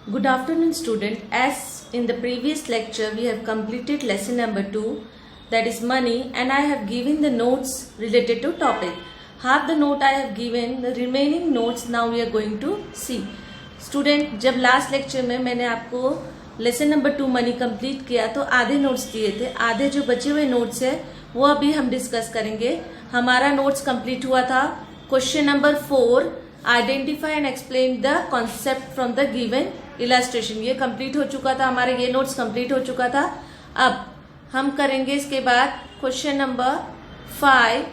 Good afternoon, student. As in the previous lecture, we have completed lesson number 2, that is money, and I have given the notes related to topic. Half the note I have given, the remaining notes now we are going to see. Student, जब last lecture में मैंने आपको lesson number 2 money complete किया तो आधे notes दिए थे, आधे जो बचे हुए नोट्स है वो अभी हम डिस्कस करेंगे. हमारा नोट्स कंप्लीट हुआ था question number 4, identify and explain the concept from the given illustration. ये कंप्लीट हो चुका था, हमारे ये नोट्स कंप्लीट हो चुका था. अब हम करेंगे इसके बाद question number 5.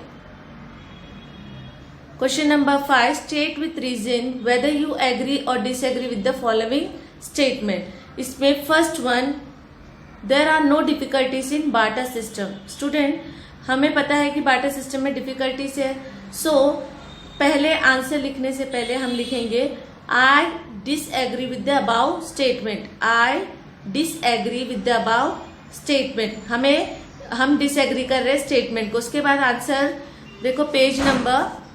Question number 5, state with reason whether you agree और disagree with the following statement. इसमें first one, there are no difficulties in barter system. Student, हमें पता है कि बार्टर सिस्टम में डिफिकल्टीज है. सो पहले आंसर लिखने से पहले हम लिखेंगे आई disagree with the above statement. I disagree with the above statement. हम डिसएग्री कर रहे हैं स्टेटमेंट को. उसके बाद आंसर देखो, पेज नंबर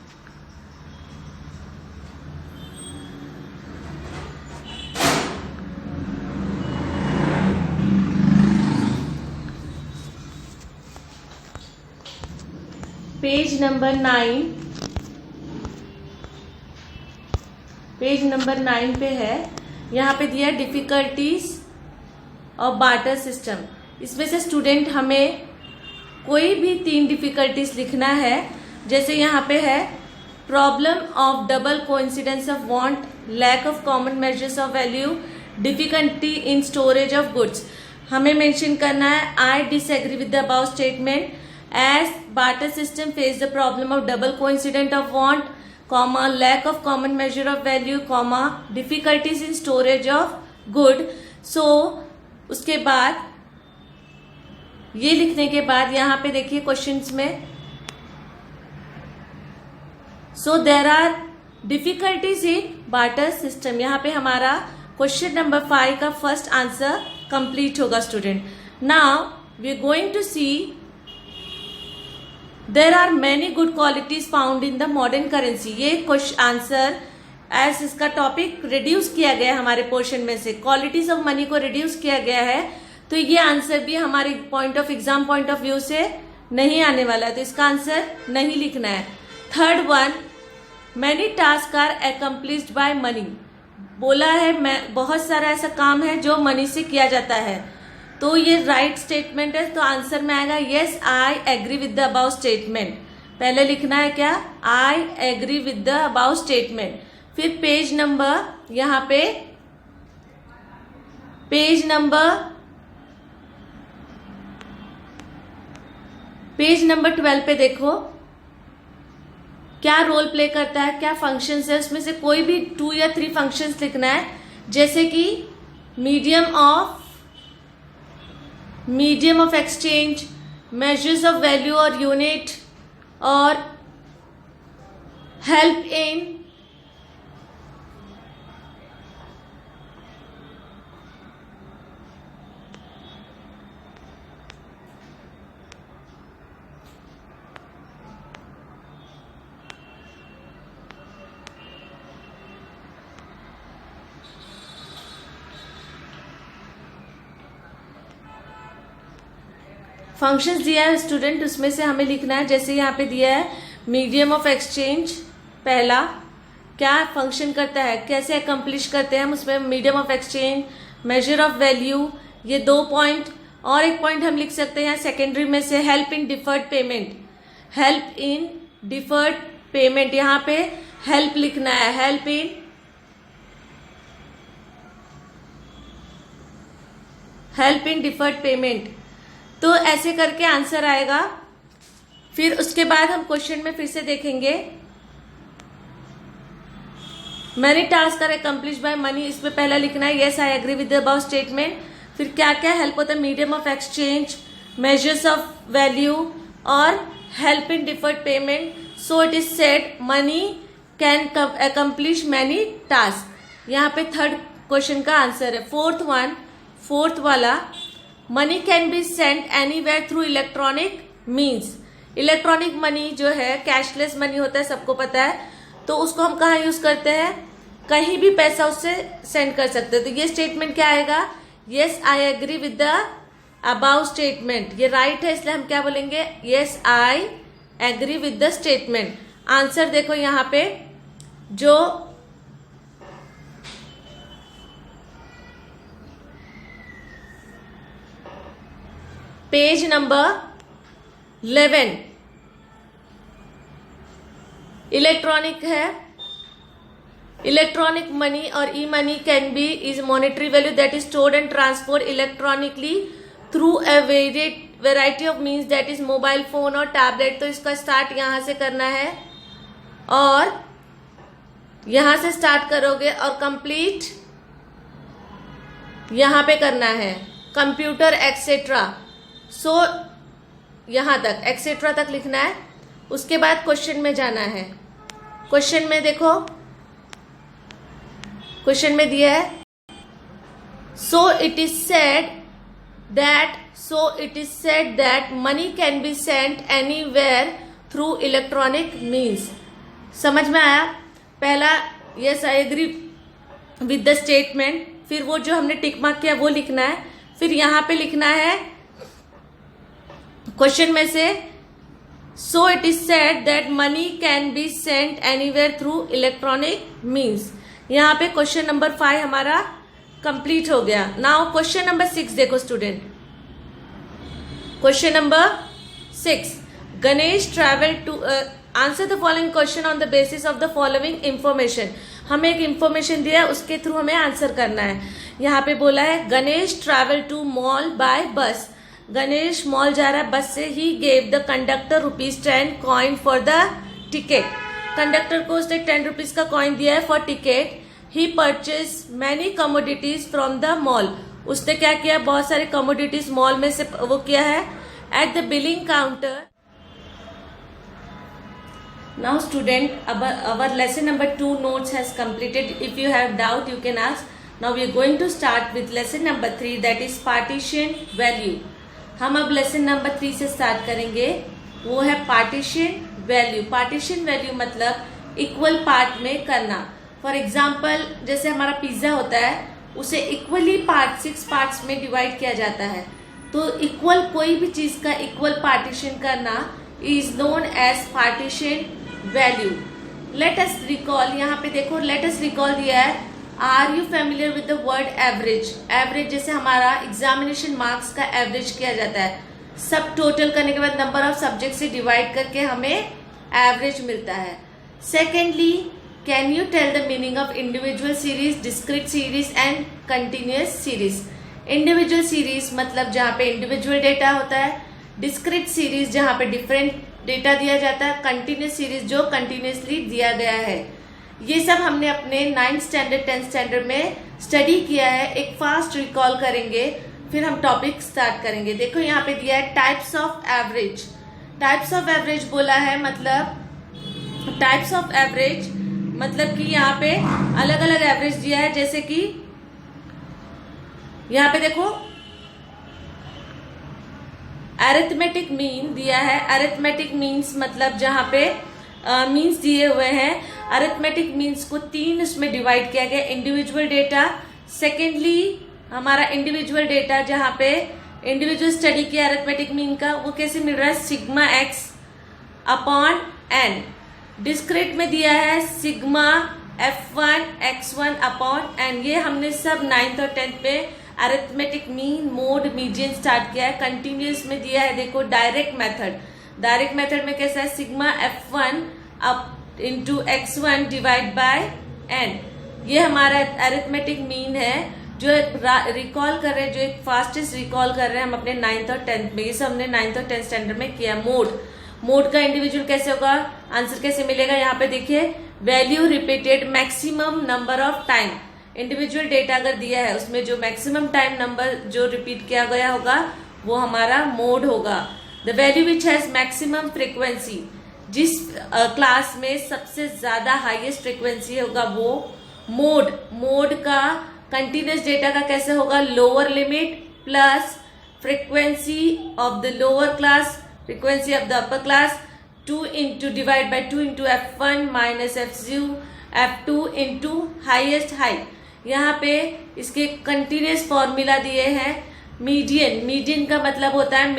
9. पेज नंबर 9 पे है. यहाँ पे दिया डिफिकल्टीज ऑफ बार्टर सिस्टम. इसमें से स्टूडेंट हमें कोई भी 3 डिफिकल्टीज लिखना है. जैसे यहाँ पे है problem of double coincidence of want, lack of common measures of value, difficulty in storage of goods. हमें मेंशन करना है I disagree with the above statement as barter system face the problem of double coincidence of want, comma, lack of common measure of value, comma, difficulties in storage of good. So उसके बाद ये लिखने के बाद यहाँ पे देखिए questions में, so there are difficulties in barter system. यहाँ पे हमारा क्वेश्चन नंबर 5 का फर्स्ट आंसर कंप्लीट होगा. Student, now we are going to see there are many good qualities found in the modern currency. ये क्वेश्चन आंसर एज इसका topic reduce किया गया है हमारे पोर्शन में से, क्वालिटीज ऑफ मनी को रिड्यूस किया गया है. तो ये आंसर भी हमारे point of exam point of view से नहीं आने वाला है, तो इसका आंसर नहीं लिखना है. Third one, many task are accomplished by money. बोला है बहुत सारा ऐसा काम है जो मनी से किया जाता है, तो ये राइट स्टेटमेंट है. तो आंसर में आएगा yes I agree with the above statement. पहले लिखना है क्या, I agree with the above statement. फिर पेज नंबर, यहाँ पे पेज नंबर 12 पे देखो क्या रोल प्ले करता है, क्या फंक्शंस है. उसमें से कोई भी 2 या 3 फंक्शंस लिखना है, जैसे कि medium of exchange, measures of value और यूनिट, और हेल्प इन फंक्शंस दिया है स्टूडेंट. उसमें से हमें लिखना है, जैसे यहाँ पे दिया है मीडियम ऑफ एक्सचेंज. पहला क्या फंक्शन करता है, कैसे अकम्प्लिश करते हैं हम, उसमें medium of exchange, measure of value, ये 2 पॉइंट. और एक पॉइंट हम लिख सकते हैं सेकेंडरी में से, help in deferred payment. Help in deferred payment, यहाँ पे हेल्प लिखना है, हेल्प इन डिफर्ड पेमेंट. तो ऐसे करके आंसर आएगा. फिर उसके बाद हम क्वेश्चन में फिर से देखेंगे, many task are accomplished by money. इसमें पहला लिखना है yes I agree with the above statement. फिर क्या क्या हेल्प होता है, medium of exchange, measures of value और help in deferred payment. So it is said money can accomplish many task. यहाँ पे थर्ड क्वेश्चन का आंसर है. फोर्थ वाला, money can be sent anywhere through electronic means. Electronic money जो है cashless money होता है, सबको पता है, तो उसको हम कहाँ यूज करते हैं, कहीं भी पैसा उससे सेंड कर सकते हो। तो ये स्टेटमेंट क्या आएगा, yes I agree with the above statement. ये राइट है इसलिए हम क्या बोलेंगे, yes I agree with the statement. Answer देखो यहाँ पे जो पेज नंबर 11 इलेक्ट्रॉनिक है। इलेक्ट्रॉनिक मनी और E money can be is monetary value that is stored and transferred electronically through a variety of means that is mobile phone और tablet. तो इसका start यहां से करना है और यहां से स्टार्ट करोगे और कंप्लीट यहां पे करना है, कंप्यूटर एक्सेट्रा। सो यहां तक एक्सेट्रा तक लिखना है। उसके बाद क्वेश्चन में जाना है। क्वेश्चन में देखो, क्वेश्चन में दिया है so it is said that money can be sent anywhere through electronic means. समझ में आया? पहला yes I agree with the statement, फिर वो जो हमने टिक मार्क किया वो लिखना है, फिर यहां पे लिखना है क्वेश्चन में से सो it is said that money can be sent anywhere through electronic means. यहां पे क्वेश्चन नंबर 5 हमारा कंप्लीट हो गया। नाउ क्वेश्चन नंबर 6 देखो student. Question number 6, Ganesh travel to answer the following question on the basis of the following information. हमें एक information दिया है, उसके थ्रू हमें आंसर करना है। यहाँ पे बोला है Ganesh travel to mall by bus. Ganesh mall जा रहा है बस से। He gave the conductor ₹10 coin for the ticket. Conductor को उसने 10 रुपीज का कॉइन दिया है for ticket. He purchase many commodities from the mall. उसने क्या किया, बहुत सारे कमोडिटीज मॉल में से वो किया है। At the billing counter now student our lesson number 2 notes has completed. If you have doubt you can ask. Now we are going to start with lesson number 3 that is partition value. हम अब lesson number 3 से start करेंगे, वो है partition value. partition value मतलब equal part में करना। for example जैसे हमारा पिज्जा होता है उसे equally 6 parts में divide किया जाता है। तो equal कोई भी चीज का equal partition करना is known as partition value. Let us recall, यहाँ पे देखो लेट अस रिकॉल दिया है। Are you familiar with the word average? Average जैसे हमारा एग्जामिनेशन मार्क्स का एवरेज किया जाता है, सब टोटल करने के बाद नंबर ऑफ सब्जेक्ट से डिवाइड करके हमें एवरेज मिलता है। Secondly, can you tell the meaning of individual series, discrete series and continuous series? Individual series मतलब जहाँ पे इंडिविजुअल डेटा होता है, डिस्क्रीट सीरीज जहाँ पे डिफरेंट डेटा दिया जाता है, कंटिन्यूस सीरीज जो कंटिन्यूसली दिया गया है। ये सब हमने अपने 9th स्टैंडर्ड 10th स्टैंडर्ड में स्टडी किया है। एक फास्ट रिकॉल करेंगे फिर हम टॉपिक स्टार्ट करेंगे। देखो यहाँ पे दिया है types of average. Types of average बोला है मतलब टाइप्स ऑफ एवरेज मतलब कि यहाँ पे अलग अलग एवरेज दिया है। जैसे कि यहाँ पे देखो अरिथमेटिक मीन दिया है। अरिथमेटिक मीन्स मतलब जहां पे मीन्स दिए हुए हैं। अरिथमेटिक मीन्स को 3 उसमें डिवाइड किया गया। इंडिविजुअल डेटा, सेकेंडली हमारा इंडिविजुअल डेटा जहां पे इंडिविजुअल स्टडी किया अरिथमेटिक मीन का, वो कैसे मिल रहा है, sigma x upon n. Discrete में दिया है sigma F1 X1 upon N. ये हमने सब 9th और 10th में arithmetic mean, mode, median start किया है। कंटिन्यूस में दिया है देखो डायरेक्ट मेथड। डायरेक्ट मेथड में कैसा है, sigma F1 up into X1 divide by n. ये हमारा अरिथमेटिक मीन है जो रिकॉल कर रहे हैं, जो एक फास्टेस्ट रिकॉल कर रहे हैं हम अपने 9th और 10th में। ये सब हमने 9th और 10th स्टैंडर्ड में किया। मोड का इंडिविजुअल कैसे होगा, आंसर कैसे मिलेगा, यहाँ पे देखिए value repeated maximum number of time. Individual data अगर दिया है उसमें जो मैक्सिमम टाइम नंबर जो रिपीट किया गया होगा वो हमारा मोड होगा। The value which has maximum frequency, जिस क्लास में सबसे ज्यादा हाईएस्ट फ्रीक्वेंसी होगा वो मोड का कंटिन्यूस डेटा का कैसे होगा, lower limit plus frequency of the lower class frequency of the upper class 2 into divide by 2 into F1 minus F0 F2 into highest height. यहाँ पे इसके कंटिन्यूस फॉर्मूला दिए हैं। मीडियन का मतलब होता है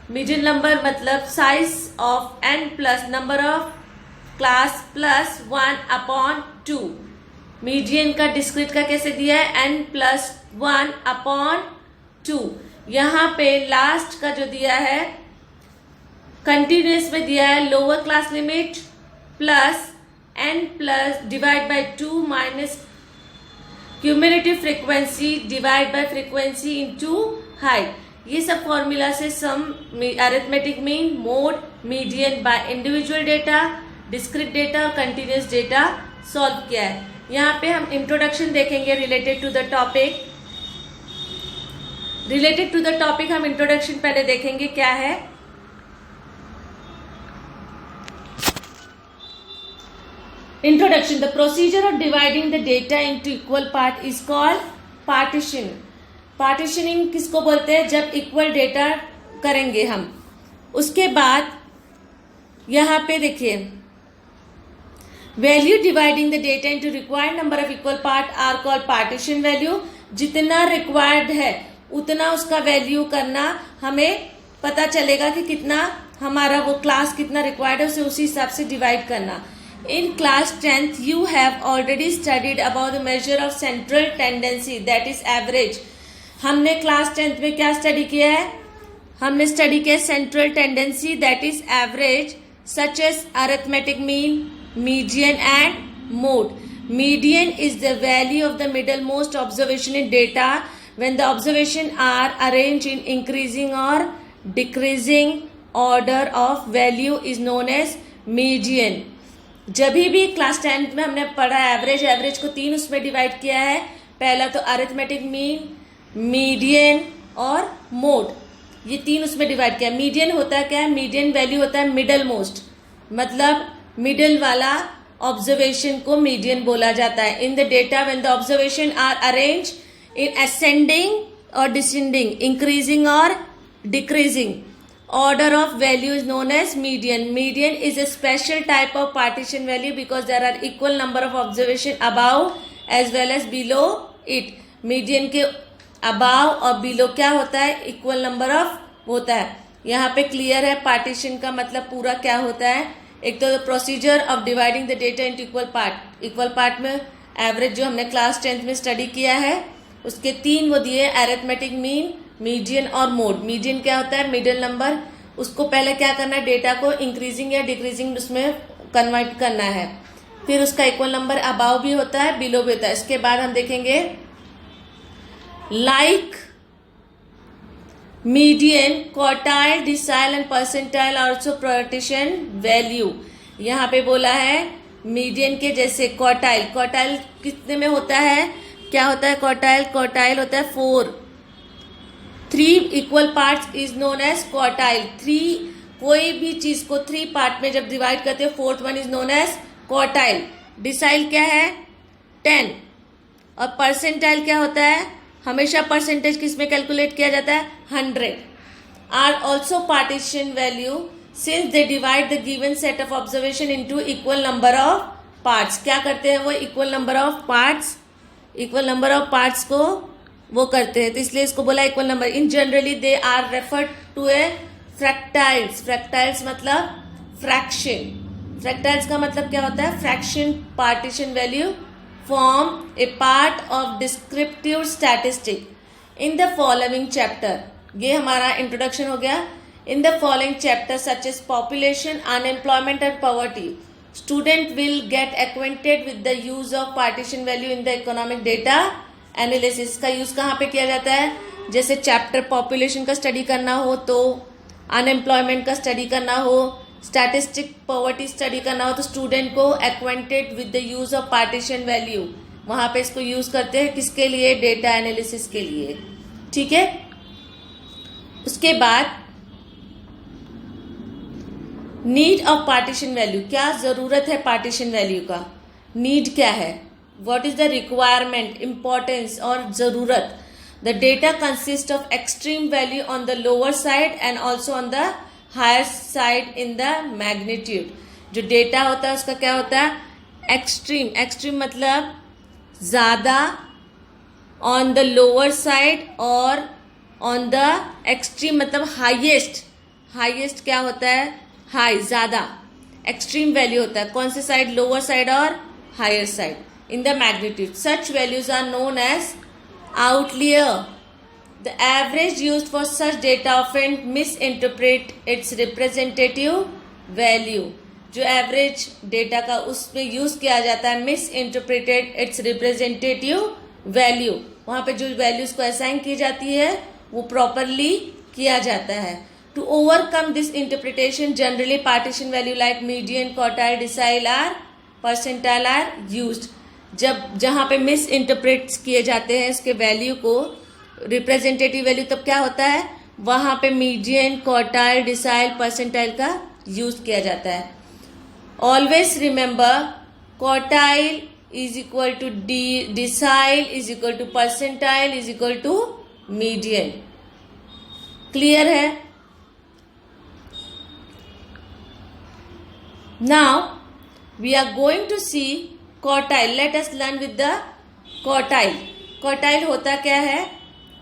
मिडिल नंबर मतलब size of n plus number of class plus 1/2। Median का डिस्क्रीट का कैसे दिया है, n प्लस 1/2। यहाँ पे लास्ट का जो दिया है कंटिन्यूस में दिया है lower class limit plus n plus divide by 2 minus cumulative frequency divide by frequency into height. ये सब फॉर्मूला से some arithmetic mean, mode, median by individual data, discrete data और कंटिन्यूस डेटा सॉल्व किया है। यहाँ पे हम इंट्रोडक्शन देखेंगे रिलेटेड टू द टॉपिक। हम इंट्रोडक्शन पहले देखेंगे क्या है। Introduction. The procedure of dividing the data into equal part is called partition. Partitioning किसको बोलते हैं, जब इक्वल डेटा करेंगे हम। उसके बाद यहाँ पे देखिए, value dividing the data into required number of equal part are called partition value. जितना रिक्वायर्ड है उतना उसका वैल्यू करना, हमें पता चलेगा कि कितना हमारा वो क्लास कितना रिक्वायर्ड है, उसे उसी हिसाब से डिवाइड करना। In class 10th, you have already studied about the measure of central tendency, that is average. हमने क्लास 10th में क्या स्टडी किया है, हमने स्टडी किया central tendency that is average such as arithmetic mean, median and mode. Median is the value of the middle most observation in data when the observation are arranged in increasing or decreasing order of value is known as median. जब भी class 10 में हमने पढ़ा average को 3 उसमें divide किया है। पहला तो अरिथमेटिक मीन, मीडियन और मोड, ये 3 उसमें डिवाइड किया। मीडियन होता है क्या है, मीडियन वैल्यू होता है मिडल मोस्ट, मतलब मिडल वाला ऑब्जर्वेशन को मीडियन बोला जाता है। In the data when the observation are arrange in ascending और डिसेंडिंग, इंक्रीजिंग और decreasing order of value is known as median. Median is a special type of partition value because there are equal number of observation above as well as below it. Median के above और below क्या होता है, equal number of होता है। यहाँ पे clear है partition का मतलब पूरा क्या होता है। एक तो procedure of dividing the data into equal part. equal part में average जो हमने class 10th में study किया है उसके 3 वो दिए, arithmetic mean, मीडियन और मोड। मीडियन क्या होता है, मिडिल नंबर, उसको पहले क्या करना है, डेटा को इंक्रीजिंग या डिक्रीजिंग उसमें कन्वर्ट करना है। फिर उसका इक्वल नंबर अबाव भी होता है, बिलो भी होता है। इसके बाद हम देखेंगे like median, quartile, decile and percentile also partition value. यहाँ पे बोला है मीडियन के जैसे क्वार्टाइल कितने में होता है, क्या होता है क्वार्टाइल होता है 4। 3 equal parts is known as quartile. 3 कोई भी चीज को 3 पार्ट में जब डिवाइड करते हो, 4th one is known as quartile. Decile क्या है 10 और परसेंटाइल क्या होता है, हमेशा परसेंटेज किस में कैलकुलेट किया जाता है 100। Are also partition value since they divide the given set of observation into equal number of parts. क्या करते हैं वो, इक्वल नंबर ऑफ पार्ट्स को वो करते हैं, तो इसलिए इसको बोला equal number. In generally they are referred to a fractiles मतलब फ्रैक्शन। फ्रैक्टाइल्स का मतलब क्या होता है, fraction partition value form a part of descriptive statistic in the following chapter. ये हमारा इंट्रोडक्शन हो गया। In the following chapter such as population, unemployment and poverty, student will get acquainted with the use of partition value in the economic data analysis. का use कहाँ पे किया जाता है, जैसे चैप्टर पॉपुलेशन का स्टडी करना हो तो, अनएम्प्लॉयमेंट का स्टडी करना हो, स्टैटिस्टिक पॉवर्टी स्टडी करना हो, तो स्टूडेंट को acquainted with the use of partition value, वहां पे इसको यूज करते हैं किसके लिए, डेटा एनालिसिस के लिए। ठीक है, उसके बाद नीड ऑफ पार्टीशन वैल्यू, क्या जरूरत है पार्टीशन वैल्यू का, नीड क्या है, what is the requirement, importance और जरूरत। The data consist of extreme value on the lower side and also on the higher side in the magnitude. जो डेटा होता है उसका क्या होता है, एक्सट्रीम, एक्सट्रीम मतलब ज़्यादा, ऑन द लोअर साइड, और ऑन द एक्सट्रीम मतलब हाईएस्ट। हाईएस्ट क्या होता है? हाई, ज़्यादा। एक्सट्रीम वैल्यू होता है कौन से साइड? लोअर साइड और higher side in the magnitude. Such values are known as outlier. The average used for such data often misinterpret its representative value. जो एवरेज डेटा का उसमें use किया जाता है, misinterpreted its representative value. वहां पे जो values को असाइन की जाती है वो प्रॉपरली किया जाता है। To overcome this interpretation generally partition value like median, quartile, decile or percentile are used. जब जहां पे मिस इंटरप्रेट किए जाते हैं इसके वैल्यू को, रिप्रेजेंटेटिव वैल्यू, तब क्या होता है? वहां पे मीडियन, क्वार्टाइल, डिसाइल, परसेंटाइल का यूज किया जाता है। Always remember quartile is equal to decile is equal to percentile is equal to median. Clear है? Now we are going to see quartile. Let us learn with the quartile. Quartile होता क्या है?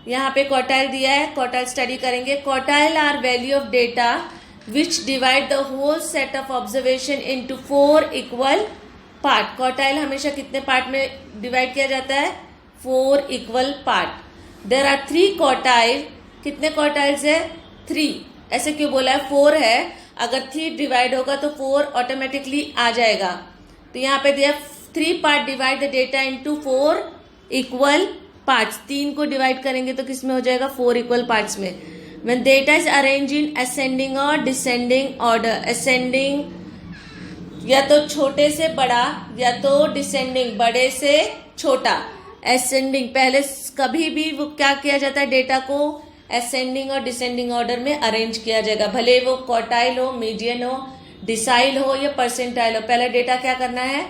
यहाँ पे quartile दिया है, quartile study करेंगे। Quartile are value of data which divide the whole set of observation into 4 equal part. Quartile हमेशा कितने पार्ट में डिवाइड किया जाता है? 4 equal part. There are 3 quartile. कितने क्वार्टाइल्स है? 3। ऐसे क्यों बोला है? 4 है, अगर 3 डिवाइड होगा तो 4 ऑटोमेटिकली आ जाएगा। तो यहाँ पे दिया 3 part divide the data into 4 equal parts. 3 को डिवाइड करेंगे तो किस में हो जाएगा? 4 इक्वल पार्ट्स में। When data is arrange in ascending और डिसेंडिंग ऑर्डर। असेंडिंग या तो छोटे से बड़ा, या तो डिसेंडिंग बड़े से छोटा। असेंडिंग पहले कभी भी वो क्या किया जाता है? डेटा को असेंडिंग और डिसेंडिंग ऑर्डर में अरेंज किया जाएगा, भले वो क्वार्टाइल हो, मीडियन हो, डिसाइल हो या परसेंटाइल हो। पहले डेटा क्या करना है?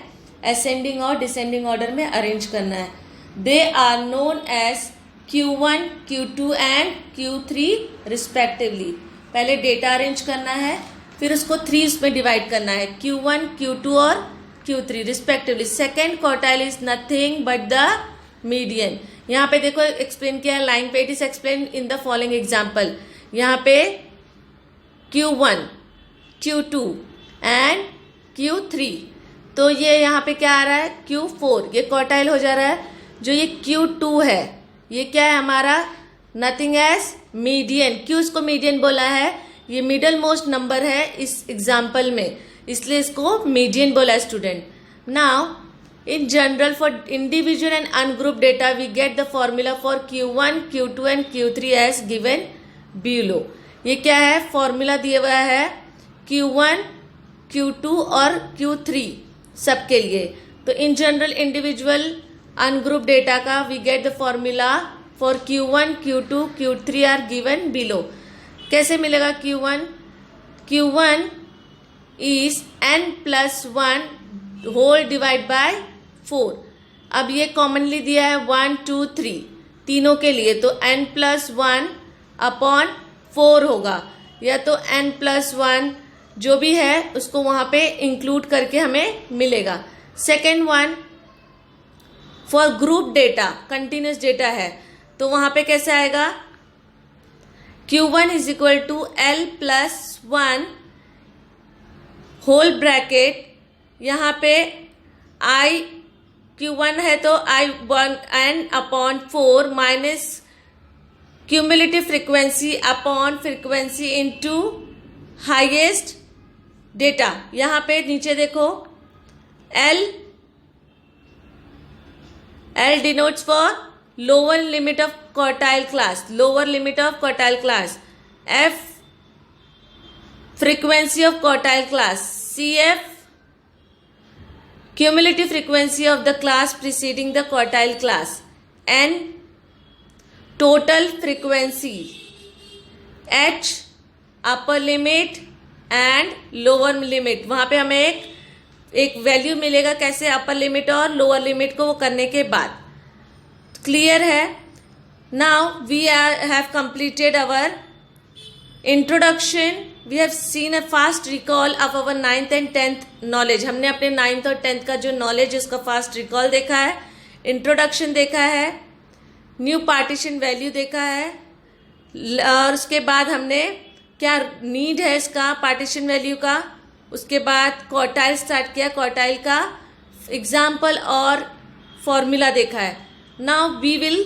असेंडिंग और डिसेंडिंग ऑर्डर में अरेंज करना है। They are known as Q1, Q2 and Q3 respectively. पहले डेटा अरेंज करना है, फिर उसको 3 उसमें डिवाइड करना है, Q1, Q2 और Q3 respectively. Second quartile is nothing but the median. यहाँ पे देखो एक्सप्लेन किया है लाइन पे, it is explain in the following example. यहाँ पे Q1, Q2 एंड Q3, तो ये यहाँ पे क्या आ रहा है? Q4, ये क्वार्टाइल हो जा रहा है। जो ये Q2 है ये क्या है हमारा? Nothing as median. क्यों इसको मीडियन बोला है? ये मिडल मोस्ट नंबर है इस एग्जाम्पल में, इसलिए इसको मीडियन बोला है student. Now in general for individual and ungroup data we get the formula for Q1, Q2 and Q3 as given below। ये क्या है? फॉर्मूला दिया हुआ है Q1, Q2 और Q3 सबके लिए। तो in general individual ungroup data का we get the formula for Q1, Q2, Q3 are given below. कैसे मिलेगा Q1? Q1 is n+1 whole divide by 4। अब ये कॉमनली दिया है 1, 2, 3 तीनों के लिए, तो n+1 अपॉन 4 होगा, या तो n+1 जो भी है उसको वहां पे इंक्लूड करके हमें मिलेगा। Second one for group data, continuous data है, तो वहां पे कैसे आएगा? Q1 is equal to L+1 whole bracket, यहाँ पे Q1 है तो I1n/4 minus cumulative frequency upon frequency into highest data. यहाँ पे नीचे देखो L denotes for lower limit of quartile class, lower limit of quartile class, F frequency of quartile class, CF cumulative frequency of the class preceding the quartile class, N total frequency, H upper limit and lower limit। वहां पे हमें एक value मिलेगा, कैसे? Upper limit और lower limit को वो करने के बाद। क्लियर है? Now we have completed our introduction we have seen a fast recall of our 9th and 10th knowledge. हमने अपने 9th और 10th का जो knowledge है उसका fast recall देखा है, introduction देखा है, न्यू पार्टीशन वैल्यू देखा है, और उसके बाद हमने क्या नीड है इसका पार्टीशन वैल्यू का, उसके बाद क्वार्टाइल स्टार्ट किया, क्वार्टाइल का एग्जाम्पल और फॉर्मूला देखा है. Now we will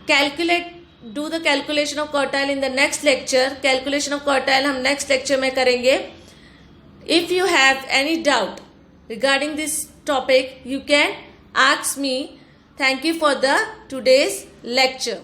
calculate do the calculation of quartile in the next lecture. Calculation of quartile हम नेक्स्ट लेक्चर में करेंगे. If you have any doubt regarding this topic you can ask me. Thank you for the today's lecture.